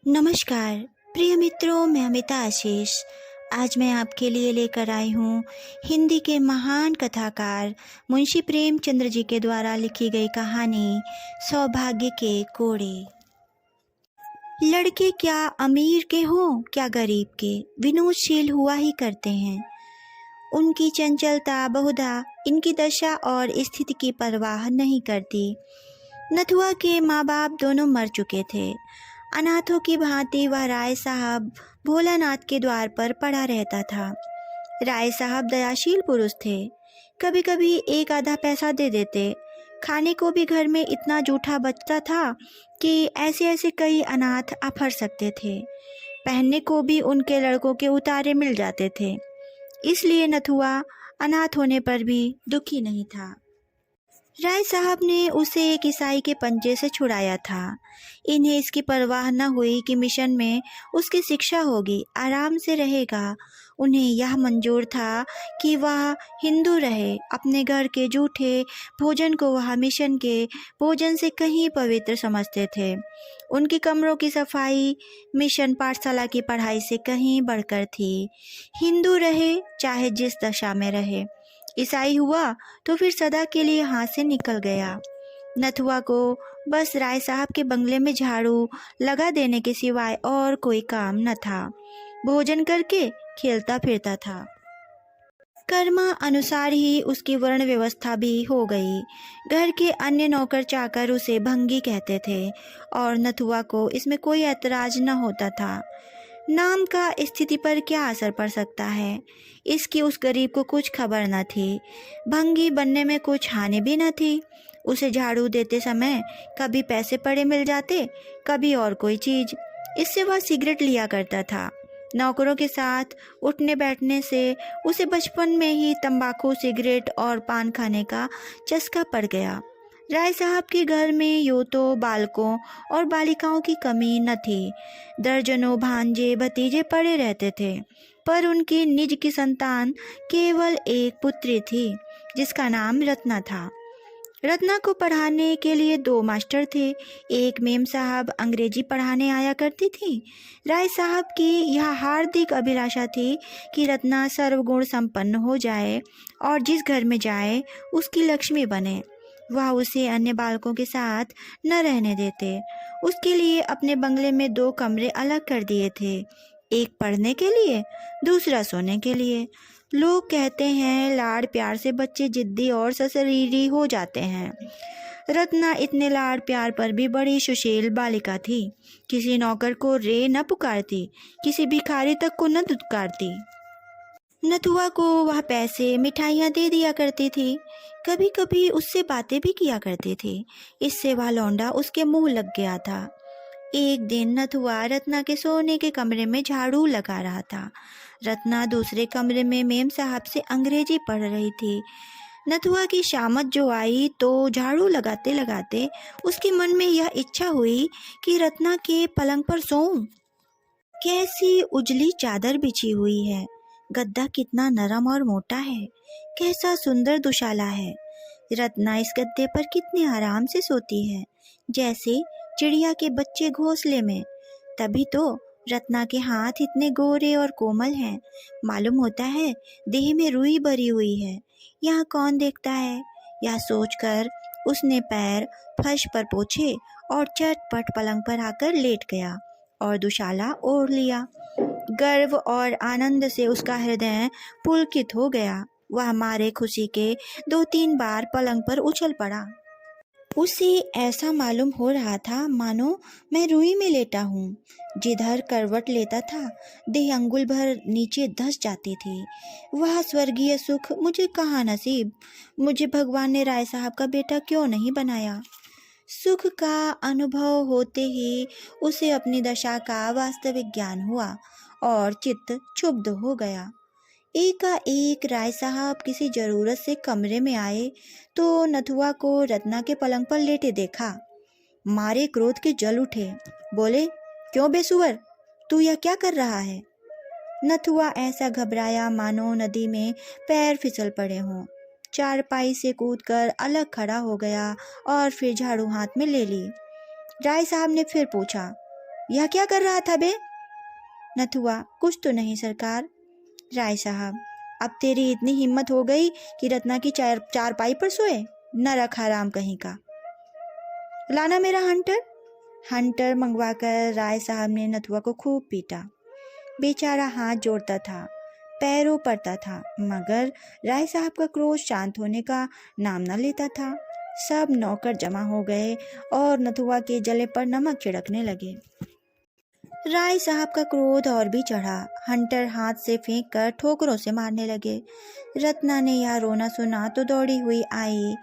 नमस्कार प्रिय मित्रों, मैं अमिता आशीष। आज मैं आपके लिए लेकर आई हूँ हिंदी के महान कथाकार मुंशी प्रेमचंद्र जी के द्वारा लिखी गई कहानी सौभाग्य के कोड़े। लड़के क्या अमीर के हों क्या गरीब के, विनोदशील हुआ ही करते हैं। उनकी चंचलता बहुधा इनकी दशा और स्थिति की परवाह नहीं करती। नथुआ के माँ बाप दोनों मर चुके थे। अनाथों की भांति वह राय साहब भोलानाथ के द्वार पर पड़ा रहता था। राय साहब दयाशील पुरुष थे। कभी कभी एक आधा पैसा दे देते। खाने को भी घर में इतना जूठा बचता था कि ऐसे ऐसे कई अनाथ अफर सकते थे। पहनने को भी उनके लड़कों के उतारे मिल जाते थे। इसलिए नथुआ अनाथ होने पर भी दुखी नहीं था। राय साहब ने उसे एक ईसाई के पंजे से छुड़ाया था। इन्हें इसकी परवाह न हुई कि मिशन में उसकी शिक्षा होगी, आराम से रहेगा। उन्हें यह मंजूर था कि वह हिंदू रहे। अपने घर के जूठे भोजन को वह मिशन के भोजन से कहीं पवित्र समझते थे। उनकी कमरों की सफाई मिशन पाठशाला की पढ़ाई से कहीं बढ़कर थी। हिंदू रहे चाहे जिस दशा में रहे। ईसाई हुआ तो फिर सदा के लिए हाथ से निकल गया। नथुआ को बस राय साहब के बंगले में झाड़ू लगा देने के सिवाय और कोई काम न था। भोजन करके खेलता फिरता था। कर्मा अनुसार ही उसकी वर्ण व्यवस्था भी हो गई। घर के अन्य नौकर चाकर उसे भंगी कहते थे और नथुआ को इसमें कोई ऐतराज न होता था। नाम का स्थिति पर क्या असर पड़ सकता है, इसकी उस गरीब को कुछ खबर न थी। भंगी बनने में कुछ हानि भी न थी। उसे झाड़ू देते समय कभी पैसे पड़े मिल जाते, कभी और कोई चीज। इससे वह सिगरेट लिया करता था। नौकरों के साथ उठने बैठने से उसे बचपन में ही तंबाकू, सिगरेट और पान खाने का चस्का पड़ गया। राय साहब के घर में यूँ तो बालकों और बालिकाओं की कमी न थी। दर्जनों भांजे भतीजे पड़े रहते थे, पर उनकी निज की संतान केवल एक पुत्री थी जिसका नाम रत्ना था। रत्ना को पढ़ाने के लिए दो मास्टर थे। एक मेम साहब अंग्रेजी पढ़ाने आया करती थी। राय साहब की यह हार्दिक अभिलाषा थी कि रत्ना सर्वगुण संपन्न हो जाए और जिस घर में जाए उसकी लक्ष्मी बने। वह उसे अन्य बालकों के साथ न रहने देते। उसके लिए अपने बंगले में दो कमरे अलग कर दिए थे, एक पढ़ने के लिए, दूसरा सोने के लिए। लोग कहते हैं लाड़ प्यार से बच्चे जिद्दी और सशरीरी हो जाते हैं। रत्ना इतने लाड़ प्यार पर भी बड़ी सुशील बालिका थी। किसी नौकर को रे न पुकारती, किसी भिखारी तक को न दुत्कारती। नथुआ को वह पैसे मिठाइयाँ दे दिया करती थी। कभी कभी उससे बातें भी किया करती थी। इससे वह लौंडा उसके मुंह लग गया था। एक दिन नथुआ रत्ना के सोने के कमरे में झाड़ू लगा रहा था। रत्ना दूसरे कमरे में मेम साहब से अंग्रेजी पढ़ रही थी। नथुआ की शामत जो आई तो झाड़ू लगाते लगाते उसके मन में यह इच्छा हुई कि रत्ना के पलंग पर सोऊं। कैसी उजली चादर बिछी हुई है, गद्दा कितना नरम और मोटा है, कैसा सुंदर दुशाला है। रत्ना इस गद्दे पर कितने आराम से सोती है, जैसे चिड़िया के बच्चे घोंसले में। तभी तो रत्ना के हाथ इतने गोरे और कोमल हैं। मालूम होता है देह में रुई भरी हुई है। यहाँ कौन देखता है, यह सोचकर उसने पैर फर्श पर पोंछे और चटपट पलंग पर आकर लेट गया और दुशाला ओढ़ लिया। गर्व और आनंद से उसका हृदय पुलकित हो गया। वह मारे खुशी के 2-3 बार पलंग पर उछल पड़ा। उसे ऐसा मालूम हो रहा था मानो मैं रुई में लेटा हूँ। जिधर करवट लेता था देह अंगुल भर नीचे धंस जाती थी। वह स्वर्गीय सुख मुझे कहाँ नसीब। मुझे भगवान ने राय साहब का बेटा क्यों नहीं बनाया। सुख का अनुभव होते ही उसे अपनी दशा का वास्तविक ज्ञान हुआ और चित्त क्षुब्ध हो गया। एकाएक राय साहब किसी जरूरत से कमरे में आए तो नथुआ को रत्ना के पलंग पर लेटे देखा। मारे क्रोध के जल उठे। बोले, क्यों बेसुवर, तू यह क्या कर रहा है। नथुआ ऐसा घबराया मानो नदी में पैर फिसल पड़े हों। चारपाई से कूदकर अलग खड़ा हो गया और फिर झाड़ू हाथ में ले ली। राय साहब ने फिर पूछा, यह क्या कर रहा था बे? नथुआ, कुछ तो नहीं सरकार। राय साहब, अब तेरी इतनी हिम्मत हो गई कि रत्ना की चारपाई पर सोए? न रखा राम कहीं का। लाना मेरा हंटर। हंटर मंगवाकर राय साहब ने नथुआ को खूब पीटा। बेचारा हाथ जोड़ता था, पैरों पड़ता था, मगर राय साहब का क्रोध शांत होने का नाम न लेता था। सब नौकर जमा हो गए और नथुआ के जले पर नमक छिड़कने लगे। राय साहब का क्रोध और भी चढ़ा। हंटर हाथ से फेंक कर ठोकरों से मारने लगे। रत्ना ने यह रोना सुना तो दौड़ी हुई आई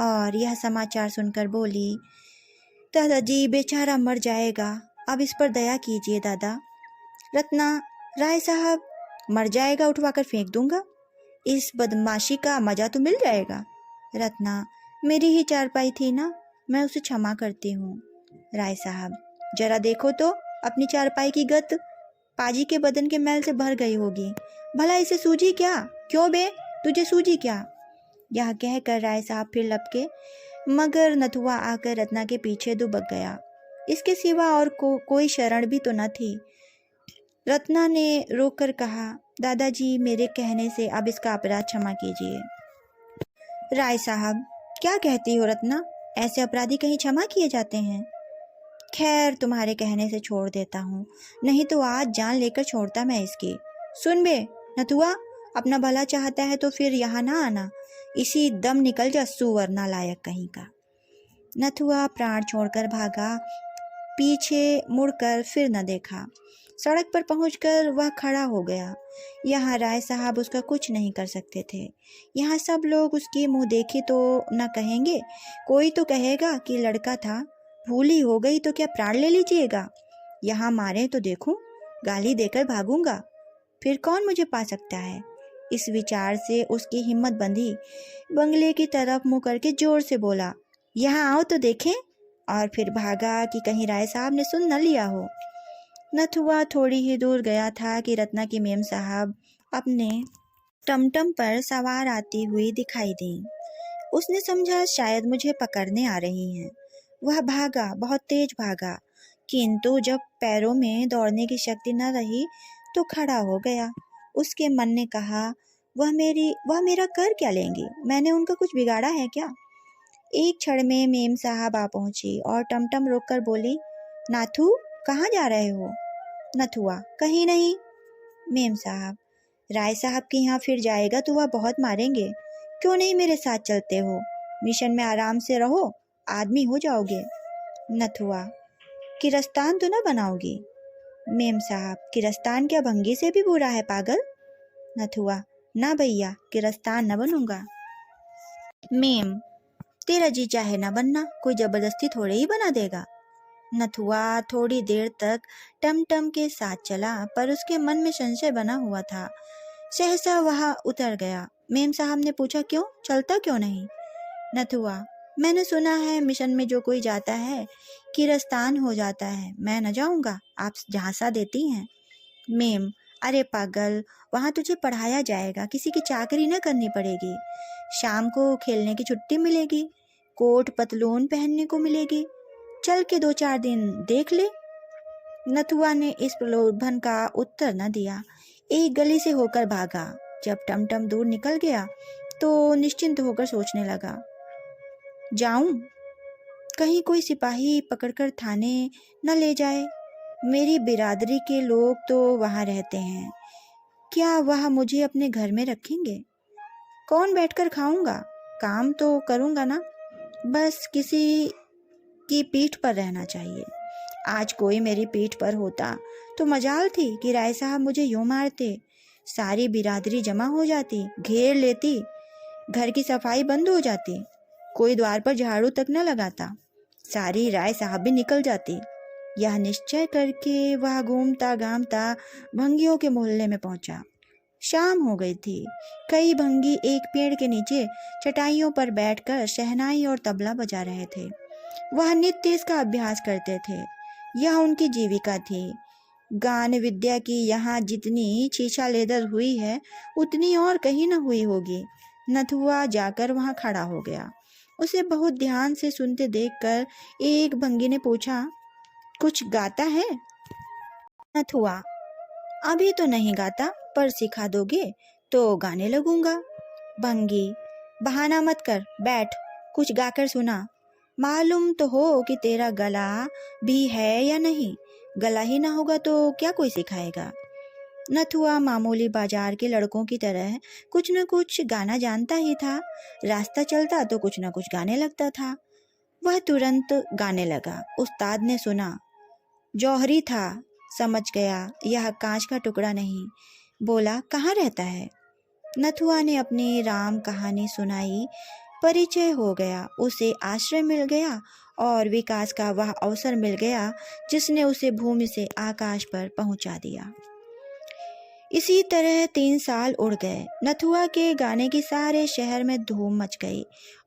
और यह समाचार सुनकर बोली, दादाजी बेचारा मर जाएगा, अब इस पर दया कीजिए दादा। रत्ना, राय साहब मर जाएगा उठवाकर फेंक दूंगा, इस बदमाशी का मजा तो मिल जाएगा। रत्ना, मेरी ही चारपाई थी ना, मैं उसे क्षमा करती हूँ। राय साहब, जरा देखो तो अपनी चारपाई की गत, पाजी के बदन के मैल से भर गई होगी। भला इसे सूझी क्या? क्यों बे, तुझे सूझी क्या? यह कहकर राय साहब फिर लपके, मगर नथुआ आकर रत्ना के पीछे दुबक गया। इसके सिवा और कोई शरण भी तो न थी। रत्ना ने रोककर कहा, दादाजी मेरे कहने से अब इसका अपराध क्षमा कीजिए। राय साहब, क्या कहती हो रत्ना? ऐसे अपराधी कहीं क्षमा किए जाते हैं? खैर तुम्हारे कहने से छोड़ देता हूँ, नहीं तो आज जान लेकर छोड़ता मैं इसकी। सुन बे नथुआ, अपना भला चाहता है तो फिर यहाँ ना आना, इसी दम निकल जा सुअर नालायक कहीं का। नथुआ प्राण छोड़कर भागा, पीछे मुड़कर फिर न देखा। सड़क पर पहुंचकर वह खड़ा हो गया। यहाँ राय साहब उसका कुछ नहीं कर सकते थे। यहाँ सब लोग उसकी मुंह देखी तो न कहेंगे, कोई तो कहेगा कि लड़का था, भूली हो गई तो क्या प्राण ले लीजिएगा। यहाँ मारे तो देखूं, गाली देकर भागूंगा, फिर कौन मुझे पा सकता है। इस विचार से उसकी हिम्मत बंधी। बंगले की तरफ मुंह करके जोर से बोला, यहाँ आओ तो देखें, और फिर भागा कि कहीं राय साहब ने सुन न लिया हो। नथुआ थोड़ी ही दूर गया था कि रत्ना की मेम साहब अपने टमटम पर सवार आती हुई दिखाई दी। उसने समझा शायद मुझे पकड़ने आ रही हैं। वह भागा, बहुत तेज भागा, किंतु जब पैरों में दौड़ने की शक्ति न रही तो खड़ा हो गया। उसके मन ने कहा, वह मेरा कर क्या लेंगी? मैंने उनका कुछ बिगाड़ा है क्या? एक क्षण में मेम साहब आ पहुंची और टमटम रोककर बोली, नाथू कहाँ जा रहे हो? नथुआ, कहीं नहीं। मेम साहब, राय साहब के यहाँ फिर जाएगा तो वह बहुत मारेंगे, क्यों नहीं मेरे साथ चलते हो? मिशन में आराम से रहो, आदमी हो जाओगे। नथुआ, किरस्तान तो न बनाओगी? मेम साहब, किरस्तान क्या भंगी से भी बुरा है पागल? नथुआ, ना भैया, किरस्तान न बनूंगा। मेम, तेरा जी चाहे न बनना, कोई जबरदस्ती थोड़े ही बना देगा। नथुआ थोड़ी देर तक टमटम के साथ चला, पर उसके मन में संशय बना हुआ था। सहसा वह उतर गया। मेम साहब ने पूछा, क्यों, चलता क्यों नहीं? नथुआ, मैंने सुना है मिशन में जो कोई जाता है किरस्तान हो जाता है, मैं न जाऊंगा, आप झांसा देती हैं। मेम, अरे पागल, वहां तुझे पढ़ाया जाएगा, किसी की चाकरी न करनी पड़ेगी, शाम को खेलने की छुट्टी मिलेगी, कोट पतलून पहनने को मिलेगी, चल के 2-4 दिन देख ले। नथुआ ने इस प्रलोभन का उत्तर न दिया, एक गली से होकर भागा। जब टमटम दूर निकल गया तो निश्चिंत होकर सोचने लगा, जाऊं, कहीं कोई सिपाही पकड़कर थाने न ले जाए। मेरी बिरादरी के लोग तो वहां रहते हैं, क्या वह मुझे अपने घर में रखेंगे? कौन बैठकर खाऊंगा? काम तो करूंगा ना, बस किसी की पीठ पर रहना चाहिए। आज कोई मेरी पीठ पर होता तो मजाल थी कि राय साहब मुझे यूं मारते, सारी बिरादरी जमा हो जाती, घेर लेती, घर की सफाई बंद हो जाती, कोई द्वार पर झाड़ू तक न लगाता, सारी राय साहब भी निकल जाती। यह निश्चय करके वह घूमता घामता भंगियों के मोहल्ले में पहुंचा। शाम हो गई थी। कई भंगी एक पेड़ के नीचे चटाइयों पर बैठकर शहनाई और तबला बजा रहे थे। वह नित्य इसका अभ्यास करते थे, यह उनकी जीविका थी। गान विद्या की यहाँ जितनी छीछा लेदर हुई है उतनी और कहीं न हुई होगी। नथुआ जाकर वहां खड़ा हो गया। उसे बहुत ध्यान से सुनते देखकर एक भंगी ने पूछा, कुछ गाता है? नथुआ, अभी तो नहीं गाता, पर सिखा दोगे तो गाने लगूंगा। भंगी, बहाना मत कर, बैठ, कुछ गाकर सुना। मालूम तो हो कि तेरा गला भी है या नहीं। गला ही ना होगा तो क्या कोई सिखाएगा। नथुआ मामूली बाजार के लड़कों की तरह कुछ न कुछ गाना जानता ही था। रास्ता चलता तो कुछ न कुछ गाने लगता था। वह तुरंत गाने लगा। उस्ताद ने सुना, जौहरी था, समझ गया यह कांच का टुकड़ा नहीं। बोला, कहाँ रहता है? नथुआ ने अपनी राम कहानी सुनाई। परिचय हो गया, उसे आश्रय मिल गया और विकास का वह अवसर मिल गया जिसने उसे भूमि से आकाश पर पहुंचा दिया। इसी तरह 3 साल उड़ गए। नथुआ के गाने की सारे शहर में धूम मच गई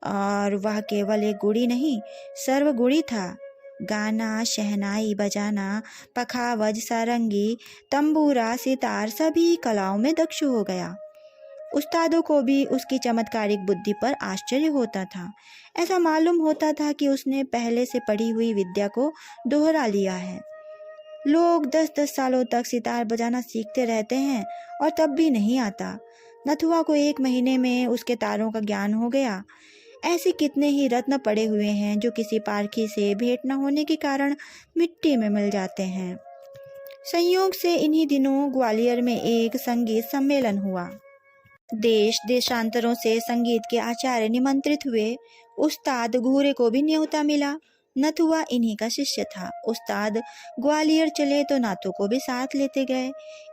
और वह केवल एक गुड़ी नहीं, सर्वगुणी था। गाना, शहनाई बजाना, पखावज, सारंगी, तंबूरा, सितार सभी कलाओं में दक्ष हो गया। उस्तादों को भी उसकी चमत्कारिक बुद्धि पर आश्चर्य होता था। ऐसा मालूम होता था कि उसने पहले से पढ़ी हुई विद्या को दोहरा लिया है। लोग 10-10 सालों तक सितार बजाना सीखते रहते हैं और तब भी नहीं आता। नथुआ को 1 महीने में उसके तारों का ज्ञान हो गया। ऐसे कितने ही रत्न पड़े हुए हैं जो किसी पारखी से भेंट न होने के कारण मिट्टी में मिल जाते हैं। संयोग से इन्हीं दिनों ग्वालियर में एक संगीत सम्मेलन हुआ। देश देशांतरों से संगीत के आचार्य निमंत्रित हुए। उस्ताद घूरे को भी न्योता मिला। नथुआ इन्हीं का शिष्य था। उस्ताद ग्वालियर चले तो नाथू को भी साथ लेते गए।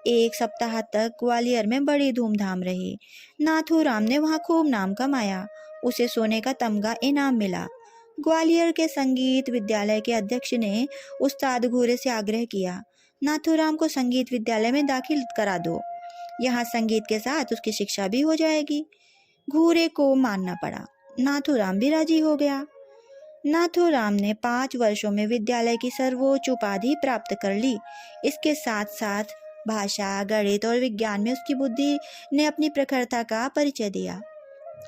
1 सप्ताह तक ग्वालियर में बड़ी धूमधाम रही। नाथू राम ने वहाँ खूब नाम कमाया। उसे सोने का तमगा इनाम मिला। ग्वालियर के संगीत विद्यालय के अध्यक्ष ने उस्ताद घूरे से आग्रह किया, नाथूराम को संगीत विद्यालय में दाखिल करा दो। यहाँ संगीत के साथ उसकी शिक्षा भी हो जाएगी। घूरे को मानना पड़ा। नाथूराम भी राजी हो गया। नाथूराम ने 5 वर्षों में विद्यालय की सर्वोच्च उपाधि प्राप्त कर ली। इसके साथ साथ भाषा, गणित और विज्ञान में उसकी बुद्धि ने अपनी प्रखरता का परिचय दिया।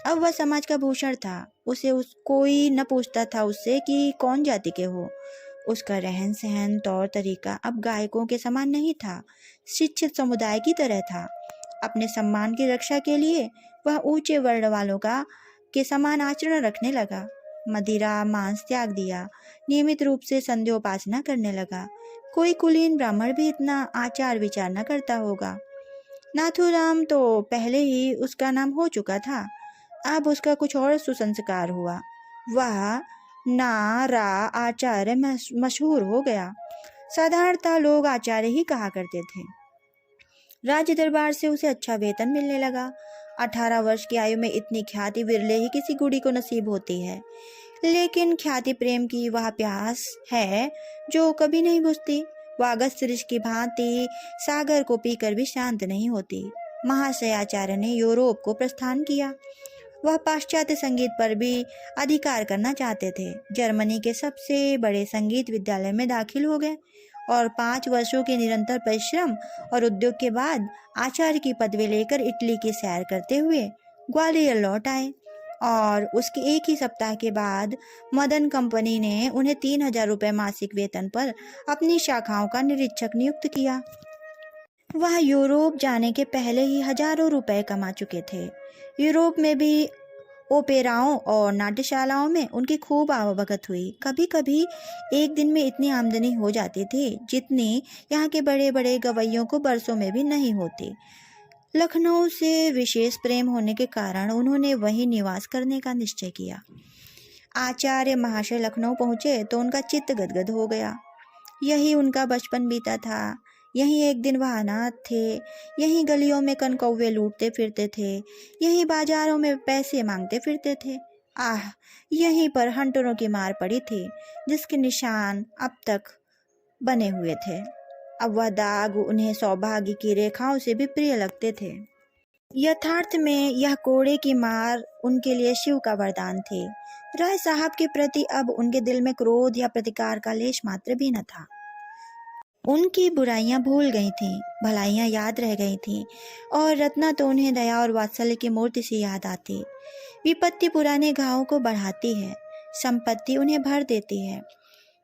अब वह समाज का भूषण था। कोई न पूछता था उससे कि कौन जाति के हो। उसका रहन सहन, तौर तरीका अब गायकों के समान नहीं था, शिक्षित समुदाय की तरह था। अपने सम्मान की रक्षा के लिए वह ऊंचे वर्ण वालों का के समान आचरण रखने लगा। मदिरा, मांस त्याग दिया। नियमित रूप से संध्योपासना करने लगा। कोई कुलीन ब्राह्मण भी इतना आचार विचार न करता होगा। नाथूराम तो पहले ही उसका नाम हो चुका था। अब उसका कुछ और सुसंस्कार हुआ। वह ना रा आचार्य मशहूर हो गया। साधारणतः लोग आचार्य ही कहा करते थे। राज्य दरबार से उसे अच्छा वेतन मिलने लगा। 18 वर्ष की आयु में इतनी ख्याति विरले ही किसी गुड़ी को नसीब होती है। लेकिन ख्याति प्रेम की वह प्यास है जो कभी नहीं बुझती। वह अगस्त ऋषि की भांति सागर को पीकर भी शांत नहीं होती। महाशयाचार्य ने यूरोप को प्रस्थान किया। वह पाश्चात्य संगीत पर भी अधिकार करना चाहते थे। जर्मनी के सबसे बड़े संगीत विद्यालय में दाखिल हो गए और 5 वर्षों के निरंतर परिश्रम और उद्योग के बाद आचार्य की पदवी लेकर इटली की सैर करते हुए ग्वालियर लौट आए। और उसके 1 ही सप्ताह के बाद मदन कंपनी ने उन्हें 3000 रुपये मासिक वेतन पर अपनी शाखाओं का निरीक्षक नियुक्त किया। वह यूरोप जाने के पहले ही हजारों रुपए कमा चुके थे। यूरोप में भी ओपेराओं और नाट्यशालाओं में उनकी खूब आवभगत हुई। कभी कभी एक दिन में इतनी आमदनी हो जाती थी जितनी यहाँ के बड़े बड़े गवैयों को बरसों में भी नहीं होती। लखनऊ से विशेष प्रेम होने के कारण उन्होंने वहीं निवास करने का निश्चय किया। आचार्य महाशय लखनऊ पहुँचे तो उनका चित्त गदगद हो गया। यही उनका बचपन बीता था। यहीं एक दिन वह अनाथ थे। यहीं गलियों में कनकौवे लूटते फिरते थे। यहीं बाजारों में पैसे मांगते फिरते थे। आह, यहीं पर हंटरों की मार पड़ी थी जिसके निशान अब तक बने हुए थे। अब वह दाग उन्हें सौभाग्य की रेखाओं से भी प्रिय लगते थे। यथार्थ में यह कोड़े की मार उनके लिए शिव का वरदान थी। राय साहब के प्रति अब उनके दिल में क्रोध या प्रतिकार का लेश मात्र भी न था। उनकी बुराइयां भूल गई थीं, भलाइयां याद रह गई थीं और रत्ना तो उन्हें दया और वात्सल्य की मूर्ति से याद आती। विपत्ति पुराने घावों को बढ़ाती है, संपत्ति उन्हें भर देती है।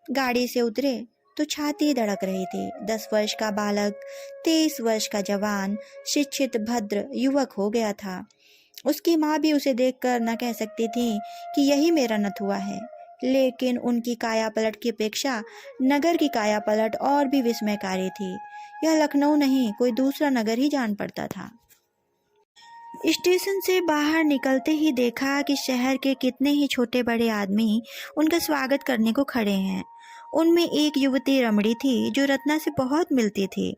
गाड़ी से उतरे तो छाती धड़क रही थी। 10 वर्ष का बालक 23 वर्ष का जवान शिक्षित भद्र युवक हो गया था। उसकी माँ भी उसे देखकर न कह सकती थी कि यही मेरा नथुआ है, लेकिन उनकी काया पलट की अपेक्षा नगर की काया पलट और भी विस्मयकारी थी। यह लखनऊ नहीं, कोई दूसरा नगर ही जान पड़ता था। स्टेशन से बाहर निकलते ही देखा कि शहर के कितने ही छोटे बड़े आदमी उनका स्वागत करने को खड़े हैं। उनमें एक युवती रमणी थी जो रत्ना से बहुत मिलती थी।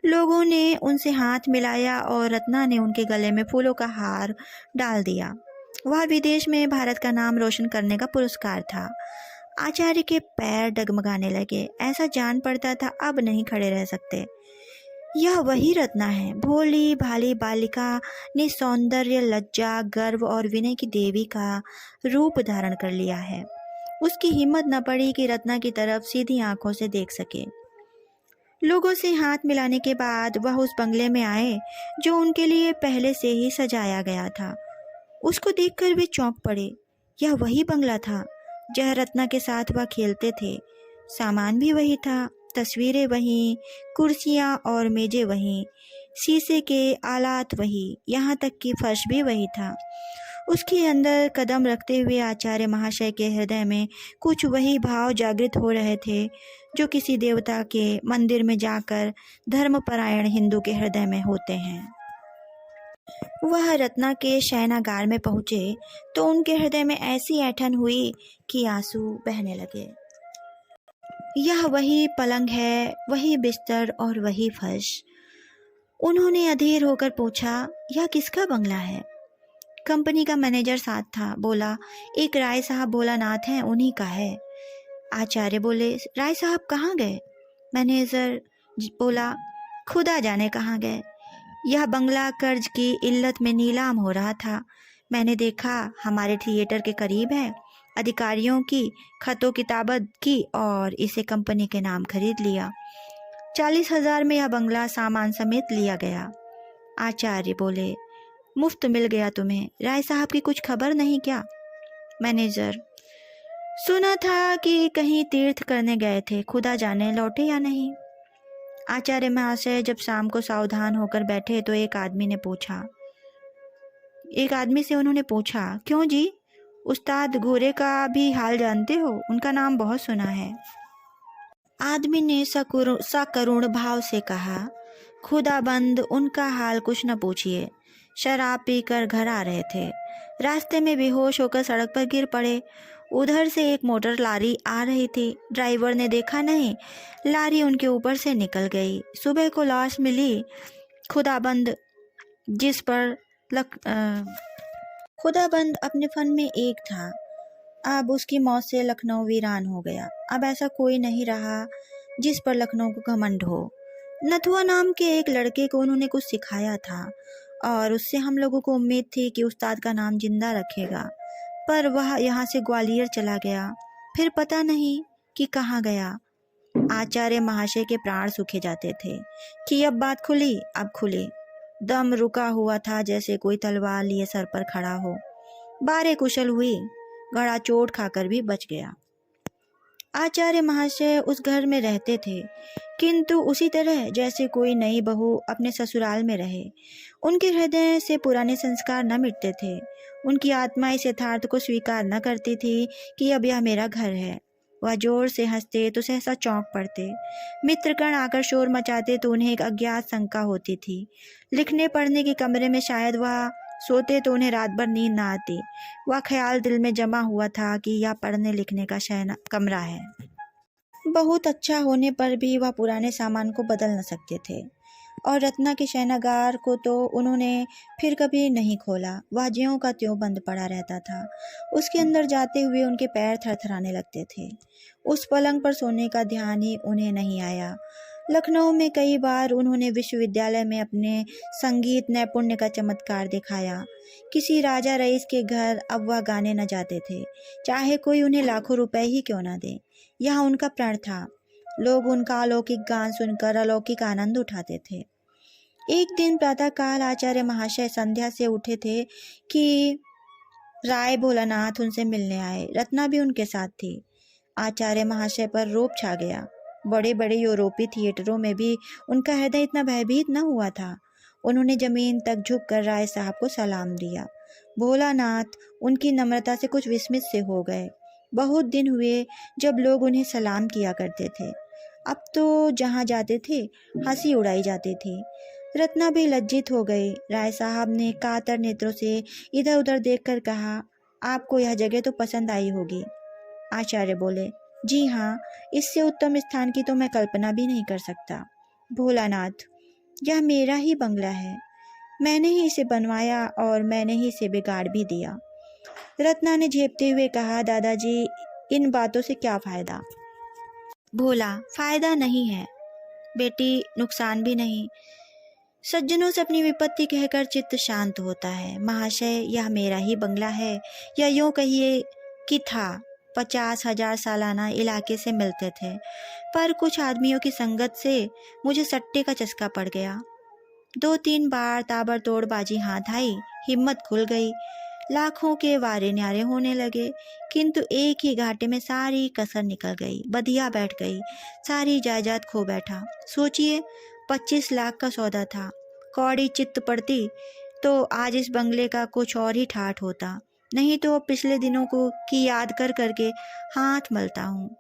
लोगों ने उनसे हाथ मिलाया और रत्ना ने उनके गले में फूलों का हार डाल दिया। वह विदेश में भारत का नाम रोशन करने का पुरस्कार था। आचार्य के पैर डगमगाने लगे। ऐसा जान पड़ता था अब नहीं खड़े रह सकते। यह वही रत्ना है। भोली भाली बालिका ने सौंदर्य, लज्जा, गर्व और विनय की देवी का रूप धारण कर लिया है। उसकी हिम्मत न पड़ी कि रत्ना की तरफ सीधी आंखों से देख सके। लोगों से हाथ मिलाने के बाद वह उस बंगले में आए जो उनके लिए पहले से ही सजाया गया था। उसको देखकर वे चौंक पड़े। यह वही बंगला था जहाँ रत्ना के साथ वह खेलते थे। सामान भी वही था, तस्वीरें वहीं, कुर्सियाँ और मेजें वहीं, शीशे के आलात वही, यहाँ तक कि फर्श भी वही था। उसके अंदर कदम रखते हुए आचार्य महाशय के हृदय में कुछ वही भाव जागृत हो रहे थे जो किसी देवता के मंदिर में जाकर धर्मपरायण हिंदू के हृदय में होते हैं। वह रत्ना के शयनागार में पहुँचे तो उनके हृदय में ऐसी ऐंठन हुई कि आंसू बहने लगे। यह वही पलंग है, वही बिस्तर और वही फर्श। उन्होंने अधीर होकर पूछा, यह किसका बंगला है? कंपनी का मैनेजर साथ था। बोला, एक राय साहब भोलानाथ हैं, उन्हीं का है। आचार्य बोले, राय साहब कहाँ गए? मैनेजर बोला, खुदा जाने कहाँ गए। यह बंगला कर्ज की इल्लत में नीलाम हो रहा था। मैंने देखा हमारे थिएटर के करीब है। अधिकारियों की खतों किताबत की और इसे कंपनी के नाम खरीद लिया। 40,000 में यह बंगला सामान समेत लिया गया। आचार्य बोले, मुफ्त मिल गया तुम्हें? राय साहब की कुछ खबर नहीं क्या? मैनेजर, सुना था कि कहीं तीर्थ करने गए थे, खुदा जाने लौटे या नहीं। आचार्य महाशय जब शाम को सावधान होकर बैठे तो एक आदमी से उन्होंने पूछा, क्यों जी, उस्ताद घोरे का भी हाल जानते हो? उनका नाम बहुत सुना है। आदमी ने सकरुण भाव से कहा, खुदाबंद उनका हाल कुछ न पूछिए। शराब पीकर घर आ रहे थे, रास्ते में बेहोश होकर सड़क पर गिर पड़े। उधर से एक मोटर लारी आ रही थी, ड्राइवर ने देखा नहीं, लारी उनके ऊपर से निकल गई। सुबह को लाश मिली। खुदाबंद खुदाबंद अपने फन में एक था। अब उसकी मौत से लखनऊ वीरान हो गया। अब ऐसा कोई नहीं रहा जिस पर लखनऊ को घमंड हो। नथुआ नाम के एक लड़के को उन्होंने कुछ सिखाया था और उससे हम लोगों को उम्मीद थी कि उस्ताद का नाम जिंदा रखेगा, पर वह यहाँ से ग्वालियर चला गया। फिर पता नहीं कि कहाँ गया। आचार्य महाशय के प्राण सूखे जाते थे कि अब बात खुली, अब खुली। दम रुका हुआ था जैसे कोई तलवार लिए सर पर खड़ा हो। बारे कुशल हुई, घड़ा चोट खाकर भी बच गया। आचार्य महाशय उस घर में रहते थे, किंतु उसी तरह जैसे कोई नई बहू अपने ससुराल में रहे। उनके हृदय से पुराने संस्कार न मिटते थे। उनकी आत्मा इस यथार्थ को स्वीकार न करती थी कि अब यह मेरा घर है। वह जोर से हंसते तो सहसा चौंक पड़ते। मित्रगण आकर शोर मचाते तो उन्हें एक अज्ञात शंका होती थी। लिखने पढ़ने के कमरे में शायद वह सोते तो उन्हें रात भर नींद न आती। वह ख्याल दिल में जमा हुआ था कि यह पढ़ने लिखने का कमरा है। बहुत अच्छा होने पर भी वह पुराने सामान को बदल न सकते थे और रत्ना के शयनागार को तो उन्होंने फिर कभी नहीं खोला। वह ज्यों का त्यों बंद पड़ा रहता था। उसके अंदर जाते हुए उनके पैर थरथराने लगते थे। उस पलंग पर सोने का ध्यान ही उन्हें नहीं आया। लखनऊ में कई बार उन्होंने विश्वविद्यालय में अपने संगीत नैपुण्य का चमत्कार दिखाया। किसी राजा रईस के घर अब वह गाने न जाते थे, चाहे कोई उन्हें लाखों रुपए ही क्यों न दे। यह उनका प्रण था। लोग उनका अलौकिक गान सुनकर अलौकिक आनंद उठाते थे। एक दिन प्रातःकाल आचार्य महाशय संध्या से उठे थे कि राय भोलानाथ उनसे मिलने आए। रत्ना भी उनके साथ थी। आचार्य महाशय पर रोब छा गया। बड़े बड़े यूरोपीय थिएटरों में भी उनका हृदय इतना भयभीत न हुआ था। उन्होंने जमीन तक झुककर राय साहब को सलाम दिया। भोलानाथ उनकी नम्रता से कुछ विस्मित से हो गए। बहुत दिन हुए जब लोग उन्हें सलाम किया करते थे। अब तो जहाँ जाते थे हंसी उड़ाई जाती थी। रत्ना भी लज्जित हो गई। राय साहब ने कातर नेत्रों से इधर उधर देखकर कहा, आपको यह जगह तो पसंद आई होगी। आचार्य बोले, जी हाँ, इससे उत्तम स्थान की तो मैं कल्पना भी नहीं कर सकता। भोलानाथ, यह मेरा ही बंगला है। मैंने ही इसे बनवाया और मैंने ही इसे बिगाड़ भी दिया। रत्ना ने झेपते हुए कहा, दादाजी इन बातों से क्या फायदा। भोला, फायदा नहीं है बेटी, नुकसान भी नहीं। सज्जनों से अपनी विपत्ति कहकर चित्त शांत होता है। महाशय, यह मेरा ही बंगला है, या यूं कहिए कि था। 50,000 सालाना इलाके से मिलते थे, पर कुछ आदमियों की संगत से मुझे सट्टे का चस्का पड़ गया। 2-3 बार ताबड़तोड़ बाजी हाथ आई, हिम्मत खुल गई, लाखों के वारे न्यारे होने लगे, किंतु एक ही घाटे में सारी कसर निकल गई। बधिया बैठ गई, सारी जायदाद खो बैठा। सोचिए, 25 लाख का सौदा था। कौड़ी चित्त पड़ती तो आज इस बंगले का कुछ और ही ठाठ होता, नहीं तो पिछले दिनों को की याद कर करके हाथ मलता हूँ।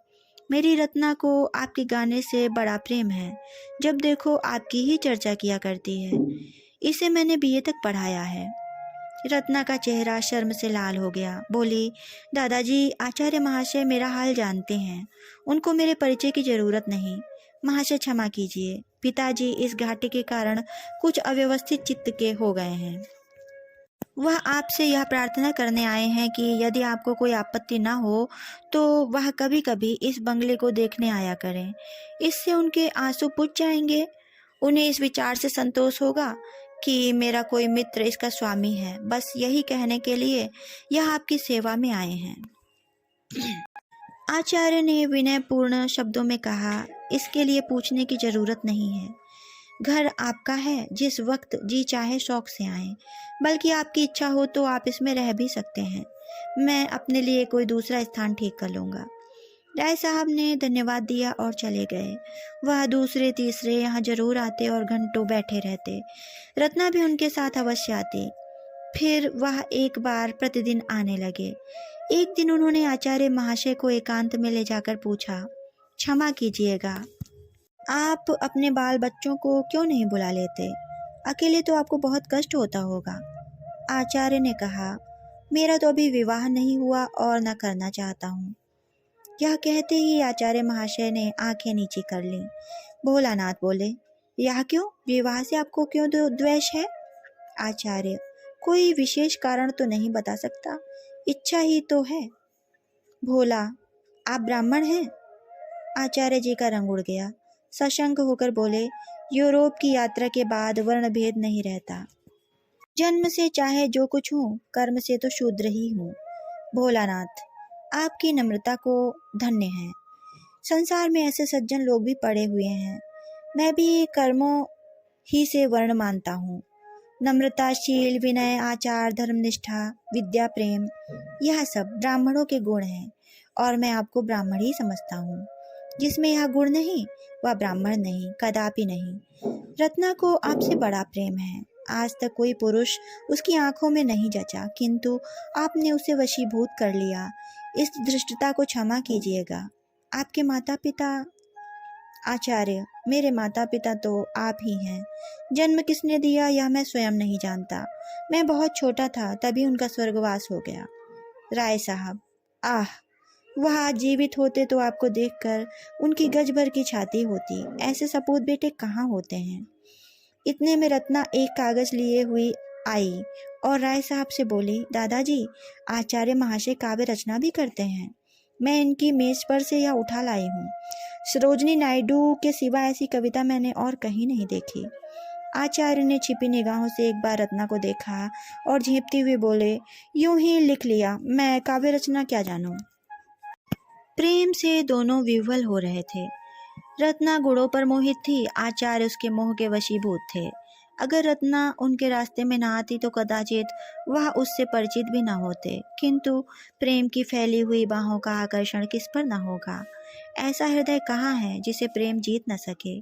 मेरी रत्ना को आपके गाने से बड़ा प्रेम है, जब देखो आपकी ही चर्चा किया करती है। इसे मैंने बीए तक पढ़ाया है। रत्ना का चेहरा शर्म से लाल हो गया। बोली, दादाजी, आचार्य महाशय मेरा हाल जानते हैं, उनको मेरे परिचय की जरूरत नहीं। महाशय क्षमा कीजिए, पिताजी इस घाटे के कारण कुछ अव्यवस्थित चित्त के हो गए हैं। वह आपसे यह प्रार्थना करने आए हैं कि यदि आपको कोई आपत्ति न हो तो वह कभी कभी इस बंगले को देखने आया करें। इससे उनके आंसू पुछ जाएंगे। उन्हें इस विचार से संतोष होगा कि मेरा कोई मित्र इसका स्वामी है। बस यही कहने के लिए यह आपकी सेवा में आए हैं। आचार्य ने विनयपूर्ण शब्दों में कहा, इसके लिए पूछने की जरूरत नहीं है। घर आपका है, जिस वक्त जी चाहे शौक से आएं, बल्कि आपकी इच्छा हो तो आप इसमें रह भी सकते हैं। मैं अपने लिए कोई दूसरा स्थान ठीक कर लूँगा। राय साहब ने धन्यवाद दिया और चले गए। वह दूसरे तीसरे यहाँ जरूर आते और घंटों बैठे रहते। रत्ना भी उनके साथ अवश्य आती। फिर वह एक बार प्रतिदिन आने लगे। एक दिन उन्होंने आचार्य महाशय को एकांत में ले जाकर पूछा, क्षमा कीजिएगा, आप अपने बाल बच्चों को क्यों नहीं बुला लेते? अकेले तो आपको बहुत कष्ट होता होगा। आचार्य ने कहा, मेरा तो अभी विवाह नहीं हुआ और न करना चाहता हूँ। यह कहते ही आचार्य महाशय ने आंखें नीची कर लीं। भोलानाथ बोले, यह क्यों? विवाह से आपको क्यों द्वेष है? आचार्य, कोई विशेष कारण तो नहीं बता सकता, इच्छा ही तो है। भोला, आप ब्राह्मण हैं? आचार्य जी का रंग उड़ गया। सशंक होकर बोले, यूरोप की यात्रा के बाद वर्ण भेद नहीं रहता। जन्म से चाहे जो कुछ हूँ, कर्म से तो शूद्र ही हूँ। भोलानाथ, आपकी नम्रता को धन्य है। संसार में ऐसे सज्जन लोग भी पड़े हुए हैं। मैं भी कर्मों ही से वर्ण मानता हूँ। नम्रता, शील, विनय, आचार, धर्मनिष्ठा, विद्या, प्रेम, यह सब ब्राह्मणों के गुण हैं और मैं आपको ब्राह्मण ही समझता हूँ। जिसमें यह गुण नहीं वह ब्राह्मण नहीं, कदापि नहीं। रत्ना को आपसे बड़ा प्रेम है। आज तक कोई पुरुष उसकी आंखों में नहीं जचा, किंतु आपने उसे वशीभूत कर लिया। इस धृष्टता को क्षमा कीजिएगा। आपके माता पिता? आचार्य, मेरे माता पिता तो आप ही हैं। जन्म किसने दिया यह मैं स्वयं नहीं जानता। मैं बहुत छोटा था तभी उनका स्वर्गवास हो गया। राय साहब, आह, वह आज जीवित होते तो आपको देखकर उनकी गज भर की छाती होती। ऐसे सपूत बेटे कहाँ होते हैं। इतने में रत्ना एक कागज लिए हुई आई और राय साहब से बोली, दादाजी, आचार्य महाशय काव्य रचना भी करते हैं। मैं इनकी मेज पर से यह उठा लाई हूँ। सरोजनी नायडू के सिवा ऐसी कविता मैंने और कहीं नहीं देखी। आचार्य ने छिपी निगाहों से एक बार रत्ना को देखा और झेंपते हुए बोले, यूं ही लिख लिया, मैं काव्य रचना क्या जानूं। प्रेम से दोनों विह्वल हो रहे थे। रत्ना गुणों पर मोहित थी, आचार्य उसके मोह के वशीभूत थे। अगर रत्ना उनके रास्ते में ना आती तो कदाचित वह उससे परिचित भी न होते, किंतु प्रेम की फैली हुई बाहों का आकर्षण किस पर न होगा। ऐसा हृदय कहाँ है जिसे प्रेम जीत न सके।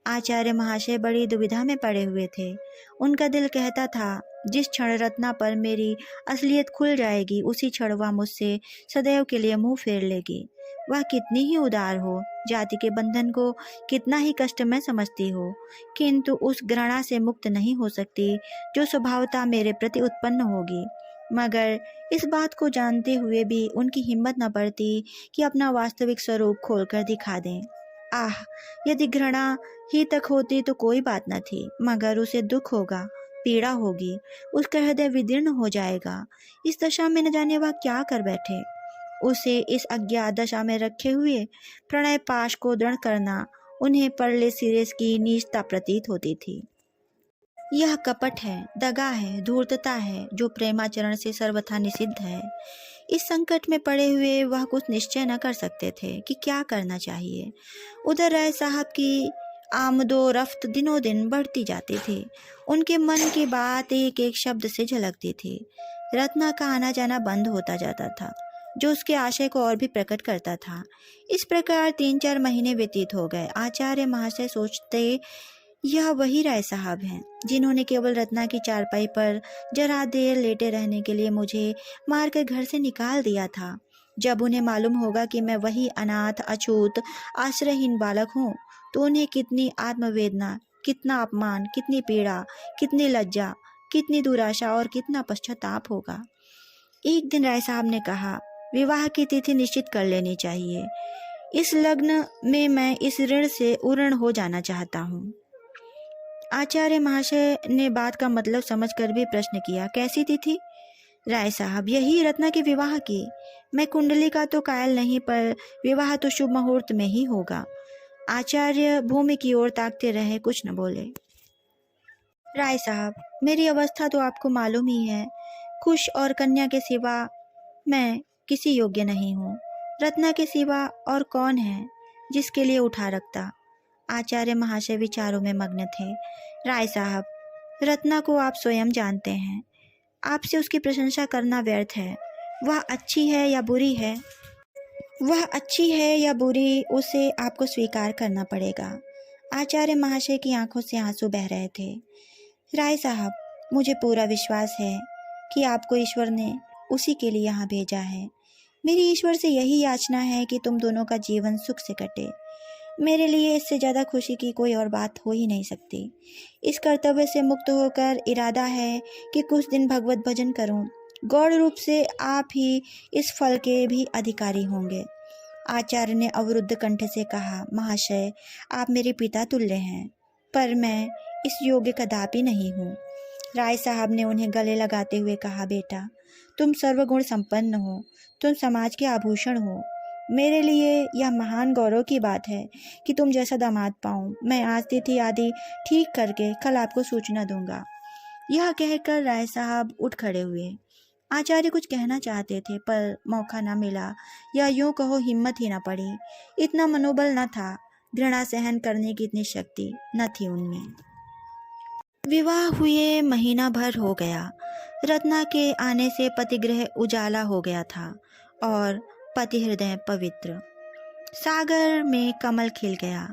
आचार्य महाशय बड़ी दुविधा में पड़े हुए थे। उनका दिल कहता था, जिस क्षण रत्ना पर मेरी असलियत खुल जाएगी उसी क्षण वह मुझसे सदैव के लिए मुंह फेर लेगी। वह कितनी ही उदार हो, जाति के बंधन को कितना ही कष्ट में समझती हो, किंतु उस घृणा से मुक्त नहीं हो सकती जो स्वभावतः मेरे प्रति उत्पन्न होगी। मगर इस बात को जानते हुए भी उनकी हिम्मत न पड़ती कि अपना वास्तविक स्वरूप खोलकर दिखा दें। आह, यदि घृणा ही तक होती तो कोई बात न थी, मगर उसे दुख होगा, पीड़ा होगी, उसका हृदय विदीर्ण हो जाएगा। इस दशा में न जाने वह क्या कर बैठे। उसे इस अज्ञात दशा में रखे हुए प्रणय पाश को दृढ़ करना उन्हें परले सिरे की नीचता प्रतीत होती थी। यह कपट है, दगा है, धूर्तता है जो प्रेमाचरण से सर्वथा निषिद्ध है। इस संकट में पड़े हुए वह कुछ निश्चय न कर सकते थे कि क्या करना चाहिए। उधर राय साहब की आमदो रफ्त दिनों दिन बढ़ती जाती थी। उनके मन की बात एक एक शब्द से झलकती थी। रत्ना का आना जाना बंद होता जाता था, जो उसके आशय को और भी प्रकट करता था। इस प्रकार 3-4 महीने व्यतीत हो गए। आचार्य महाशय सोचते, यह वही राय साहब हैं जिन्होंने केवल रत्ना की चारपाई पर जरा देर लेटे रहने के लिए मुझे मारकर घर से निकाल दिया था। जब उन्हें मालूम होगा कि मैं वही अनाथ, अछूत, आश्रयहीन बालक हूँ, तो उन्हें कितनी आत्मवेदना, कितना अपमान, कितनी पीड़ा, कितनी लज्जा, कितनी दुराशा और कितना पश्चाताप होगा। एक दिन राय साहब ने कहा, विवाह की तिथि निश्चित कर लेनी चाहिए। इस लग्न में मैं इस ऋण से उऋण हो जाना चाहता हूँ। आचार्य महाशय ने बात का मतलब समझकर भी प्रश्न किया, कैसी तिथि? राय साहब, यही रत्ना के विवाह की। मैं कुंडली का तो कायल नहीं, पर विवाह तो शुभ मुहूर्त में ही होगा। आचार्य भूमि की ओर ताकते रहे, कुछ न बोले। राय साहब, मेरी अवस्था तो आपको मालूम ही है। कुश और कन्या के सिवा मैं किसी योग्य नहीं हूँ। रत्ना के सिवा और कौन है जिसके लिए उठा रखता। आचार्य महाशय विचारों में मग्न थे। राय साहब, रत्ना को आप स्वयं जानते हैं। आपसे उसकी प्रशंसा करना व्यर्थ है। वह अच्छी है या बुरी है, उसे आपको स्वीकार करना पड़ेगा। आचार्य महाशय की आंखों से आंसू बह रहे थे। राय साहब, मुझे पूरा विश्वास है कि आपको ईश्वर ने उसी के लिए यहाँ भेजा है। मेरी ईश्वर से यही याचना है कि तुम दोनों का जीवन सुख से कटे। मेरे लिए इससे ज़्यादा खुशी की कोई और बात हो ही नहीं सकती। इस कर्तव्य से मुक्त होकर इरादा है कि कुछ दिन भगवत भजन करूं। गौड़ रूप से आप ही इस फल के भी अधिकारी होंगे। आचार्य ने अवरुद्ध कंठ से कहा, महाशय, आप मेरे पिता तुल्य हैं, पर मैं इस योग्य कदापि नहीं हूँ। राय साहब ने उन्हें गले लगाते हुए कहा, बेटा, तुम सर्वगुण संपन्न हो, तुम समाज के आभूषण हो। मेरे लिए यह महान गौरव की बात है कि तुम जैसा दामाद पाऊं। मैं आज तिथि आदि ठीक करके कल आपको सूचना दूंगा। यह कहकर राय साहब उठ खड़े हुए। आचार्य कुछ कहना चाहते थे, पर मौका न मिला, या यूं कहो हिम्मत ही न पड़ी। इतना मनोबल न था, घृणा सहन करने की इतनी शक्ति न थी उनमें। विवाह हुए महीना भर हो गया। रत्ना के आने से पतिगृह उजाला हो गया था और पति हृदय पवित्र। सागर में कमल खिल गया।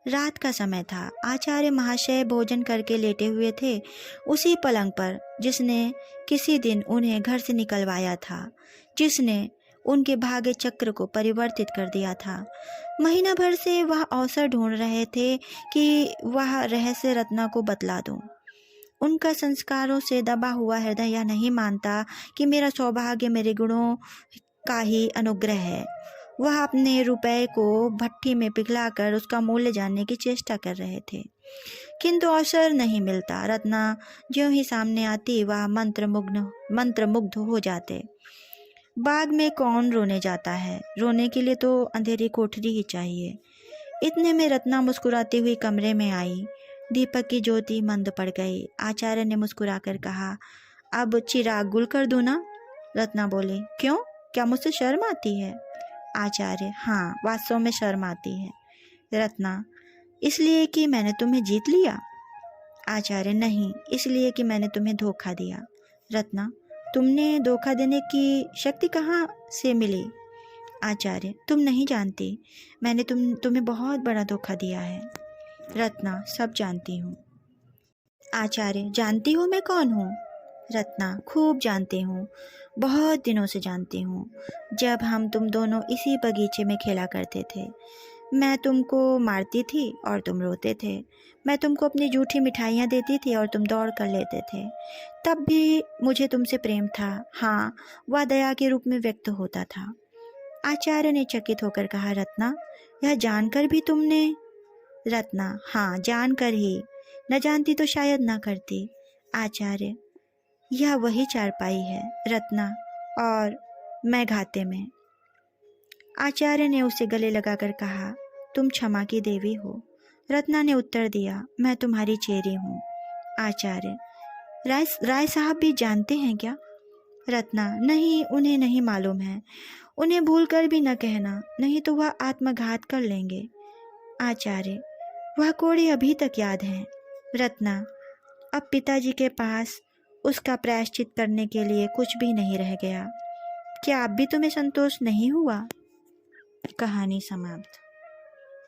रात का समय था। आचार्य महाशय भोजन करके लेटे हुए थे, उसी पलंग पर जिसने किसी दिन उन्हें घर से निकलवाया था, जिसने उनके भाग्य चक्र को परिवर्तित कर दिया था। महीना भर से वह अवसर ढूंढ रहे थे कि वह रहस्य रत्ना को बतला दूं। उनका संस्कारों से दबा हुआ हृदय यह नहीं मानता कि मेरा सौभाग्य मेरे गुणों का ही अनुग्रह है। वह अपने रुपए को भट्टी में पिघलाकर उसका मूल्य जानने की चेष्टा कर रहे थे, किंतु अवसर नहीं मिलता। रत्ना ज्यों ही सामने आती, वह मंत्रमुग्ध हो जाते। बाग में कौन रोने जाता है? रोने के लिए तो अंधेरी कोठरी ही चाहिए। इतने में रत्ना मुस्कुराती हुई कमरे में आई। दीपक की ज्योति मंद पड़ गई। आचार्य ने मुस्कुराकर कहा, अब चिराग गुल कर दूं ना? रत्ना बोली, क्यों, क्या मुझसे शर्म आती है? आचार्य, हाँ, वास्तव में शर्म आती है। रत्ना, इसलिए कि मैंने तुम्हें जीत लिया? आचार्य, नहीं, इसलिए कि मैंने तुम्हें धोखा दिया। रत्ना, तुमने धोखा देने की शक्ति कहाँ से मिली? आचार्य, तुम नहीं जानती, मैंने तुम्हें बहुत बड़ा धोखा दिया है। रत्ना, सब जानती हूँ। आचार्य, जानती हो मैं कौन हूँ? रत्ना, खूब जानती हूँ, बहुत दिनों से जानती हूँ। जब हम तुम दोनों इसी बगीचे में खेला करते थे, मैं तुमको मारती थी और तुम रोते थे। मैं तुमको अपनी झूठी मिठाइयाँ देती थी और तुम दौड़ कर लेते थे। तब भी मुझे तुमसे प्रेम था। हाँ, वह दया के रूप में व्यक्त होता था। आचार्य ने चकित होकर कहा, रत्ना, यह जानकर भी तुमने? रत्ना, हाँ, जानकर ही। न जानती तो शायद ना करती। आचार्य, यह वही चारपाई है। रत्ना, और मैं घाते में। आचार्य ने उसे गले लगाकर कहा, तुम क्षमा की देवी हो। रत्ना ने उत्तर दिया, मैं तुम्हारी चेरी हूँ। आचार्य, राय साहब भी जानते हैं क्या? रत्ना, नहीं, उन्हें नहीं मालूम है। उन्हें भूल कर भी न कहना, नहीं तो वह आत्मघात कर लेंगे। आचार्य, वह कोड़े अभी तक याद हैं। रत्ना, अब पिताजी के पास उसका प्रायश्चित करने के लिए कुछ भी नहीं रह गया। क्या अब भी तुम्हें संतोष नहीं हुआ? कहानी समाप्त।